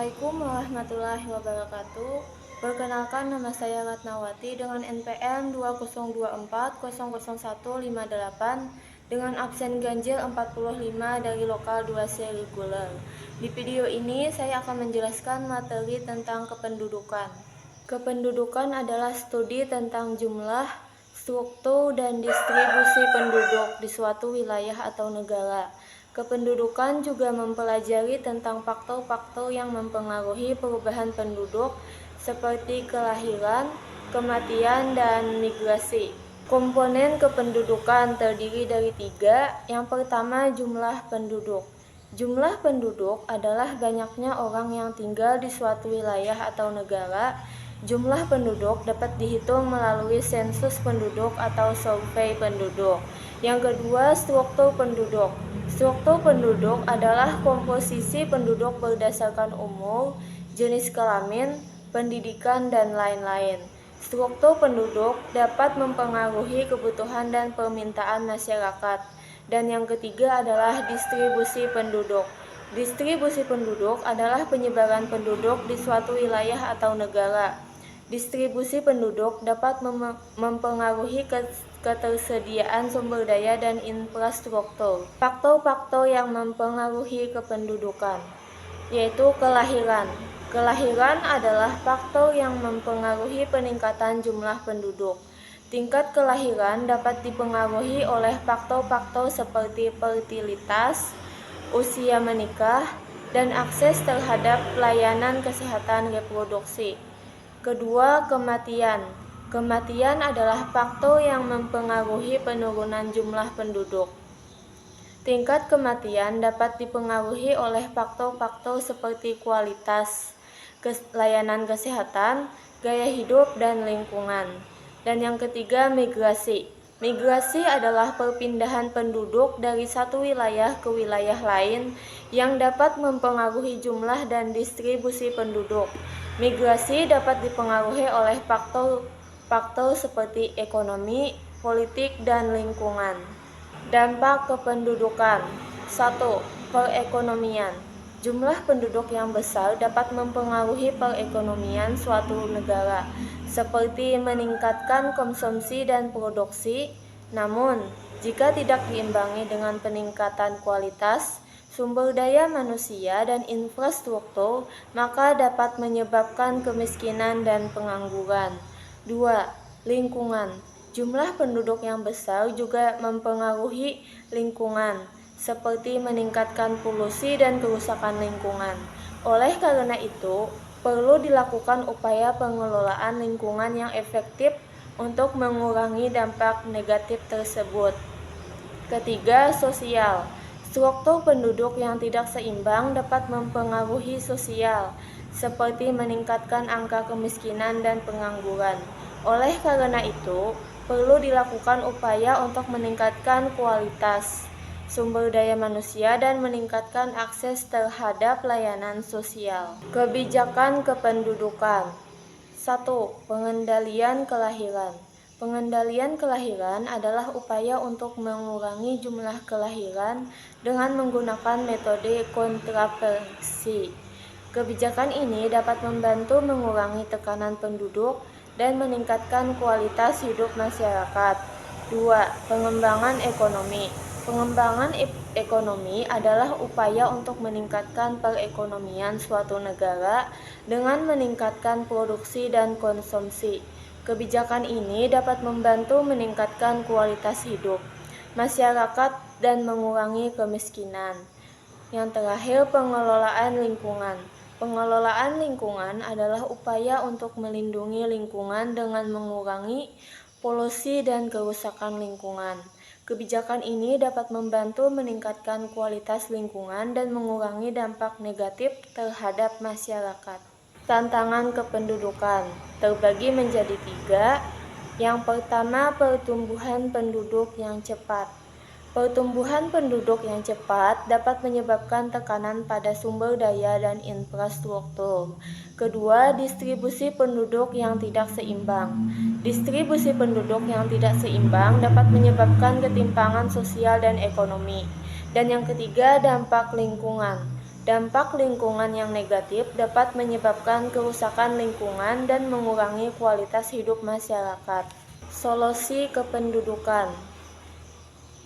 Assalamualaikum warahmatullahi wabarakatuh. Perkenalkan, nama saya Ratnawati dengan NPM 2024000158 dengan absen ganjil 45 dari lokal 2C reguler. Di video ini saya akan menjelaskan materi tentang kependudukan. Kependudukan adalah studi tentang jumlah, struktur, dan distribusi penduduk di suatu wilayah atau negara. Kependudukan juga mempelajari tentang faktor-faktor yang mempengaruhi perubahan penduduk seperti kelahiran, kematian, dan migrasi. Komponen kependudukan terdiri dari 3. Yang pertama, jumlah penduduk. Jumlah penduduk adalah banyaknya orang yang tinggal di suatu wilayah atau negara. Jumlah penduduk dapat dihitung melalui sensus penduduk atau survei penduduk. Yang kedua, struktur penduduk. Struktur penduduk adalah komposisi penduduk berdasarkan umur, jenis kelamin, pendidikan, dan lain-lain. Struktur penduduk dapat mempengaruhi kebutuhan dan permintaan masyarakat. Dan yang ketiga adalah distribusi penduduk. Distribusi penduduk adalah penyebaran penduduk di suatu wilayah atau negara. Distribusi penduduk dapat mempengaruhi ketersediaan sumber daya dan infrastruktur. Faktor-faktor yang mempengaruhi kependudukan yaitu kelahiran. Kelahiran adalah faktor yang mempengaruhi peningkatan jumlah penduduk. Tingkat kelahiran dapat dipengaruhi oleh faktor-faktor seperti fertilitas, usia menikah, dan akses terhadap pelayanan kesehatan reproduksi. Kedua, kematian. Kematian adalah faktor yang mempengaruhi penurunan jumlah penduduk. Tingkat kematian dapat dipengaruhi oleh faktor-faktor seperti kualitas layanan kesehatan, gaya hidup, dan lingkungan. Dan yang ketiga, migrasi. Migrasi adalah perpindahan penduduk dari satu wilayah ke wilayah lain yang dapat mempengaruhi jumlah dan distribusi penduduk. Migrasi dapat dipengaruhi oleh faktor seperti ekonomi, politik, dan lingkungan. Dampak kependudukan. 1. Perekonomian. Jumlah penduduk yang besar dapat mempengaruhi perekonomian suatu negara, seperti meningkatkan konsumsi dan produksi. Namun, jika tidak diimbangi dengan peningkatan kualitas, sumber daya manusia, dan infrastruktur, maka dapat menyebabkan kemiskinan dan pengangguran. 2. Lingkungan. Jumlah penduduk yang besar juga mempengaruhi lingkungan, seperti meningkatkan polusi dan kerusakan lingkungan. Oleh karena itu, perlu dilakukan upaya pengelolaan lingkungan yang efektif untuk mengurangi dampak negatif tersebut. Ketiga, sosial. Struktur penduduk yang tidak seimbang dapat mempengaruhi sosial, seperti meningkatkan angka kemiskinan dan pengangguran. Oleh karena itu, perlu dilakukan upaya untuk meningkatkan kualitas sumber daya manusia dan meningkatkan akses terhadap layanan sosial. Kebijakan kependudukan. 1. Pengendalian kelahiran. Pengendalian kelahiran adalah upaya untuk mengurangi jumlah kelahiran dengan menggunakan metode kontraversi. Kebijakan ini dapat membantu mengurangi tekanan penduduk dan meningkatkan kualitas hidup masyarakat. 2. Pengembangan ekonomi. Pengembangan ekonomi adalah upaya untuk meningkatkan perekonomian suatu negara dengan meningkatkan produksi dan konsumsi. Kebijakan ini dapat membantu meningkatkan kualitas hidup masyarakat dan mengurangi kemiskinan. Yang terakhir, pengelolaan lingkungan. Pengelolaan lingkungan adalah upaya untuk melindungi lingkungan dengan mengurangi polusi dan kerusakan lingkungan. Kebijakan ini dapat membantu meningkatkan kualitas lingkungan dan mengurangi dampak negatif terhadap masyarakat. Tantangan kependudukan terbagi menjadi 3. Yang pertama, pertumbuhan penduduk yang cepat. Pertumbuhan penduduk yang cepat dapat menyebabkan tekanan pada sumber daya dan infrastruktur. Kedua, distribusi penduduk yang tidak seimbang. Distribusi penduduk yang tidak seimbang dapat menyebabkan ketimpangan sosial dan ekonomi. Dan yang ketiga, dampak lingkungan. Dampak lingkungan yang negatif dapat menyebabkan kerusakan lingkungan dan mengurangi kualitas hidup masyarakat. Solusi kependudukan,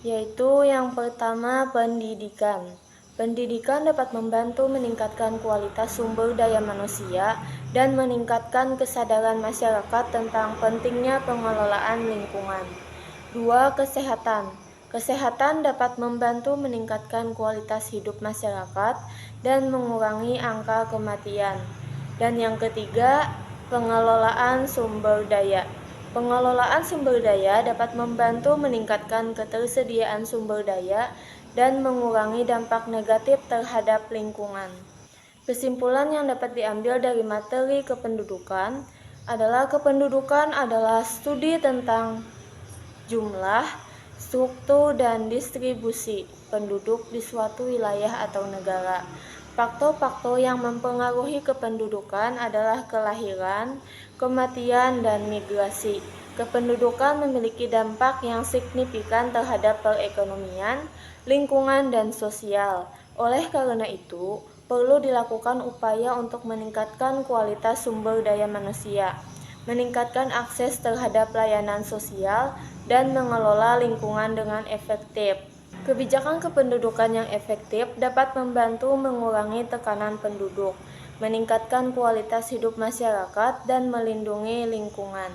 yaitu yang pertama, pendidikan. Pendidikan dapat membantu meningkatkan kualitas sumber daya manusia dan meningkatkan kesadaran masyarakat tentang pentingnya pengelolaan lingkungan. 2. Kesehatan. Kesehatan dapat membantu meningkatkan kualitas hidup masyarakat dan mengurangi angka kematian. Dan yang ketiga, pengelolaan sumber daya. Pengelolaan sumber daya dapat membantu meningkatkan ketersediaan sumber daya dan mengurangi dampak negatif terhadap lingkungan. Kesimpulan yang dapat diambil dari materi kependudukan adalah studi tentang jumlah, struktur, dan distribusi penduduk di suatu wilayah atau negara. Faktor-faktor yang mempengaruhi kependudukan adalah kelahiran, kematian, dan migrasi. Kependudukan memiliki dampak yang signifikan terhadap perekonomian, lingkungan, dan sosial. Oleh karena itu, perlu dilakukan upaya untuk meningkatkan kualitas sumber daya manusia, meningkatkan akses terhadap layanan sosial, dan mengelola lingkungan dengan efektif. Kebijakan kependudukan yang efektif dapat membantu mengurangi tekanan penduduk, meningkatkan kualitas hidup masyarakat, dan melindungi lingkungan.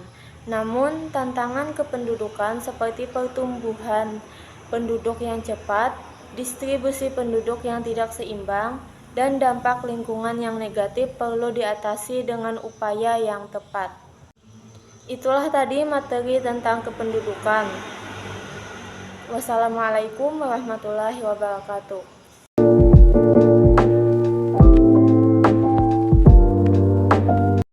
Namun, tantangan kependudukan seperti pertumbuhan penduduk yang cepat, distribusi penduduk yang tidak seimbang, dan dampak lingkungan yang negatif perlu diatasi dengan upaya yang tepat. Itulah tadi materi tentang kependudukan. Wassalamualaikum warahmatullahi wabarakatuh.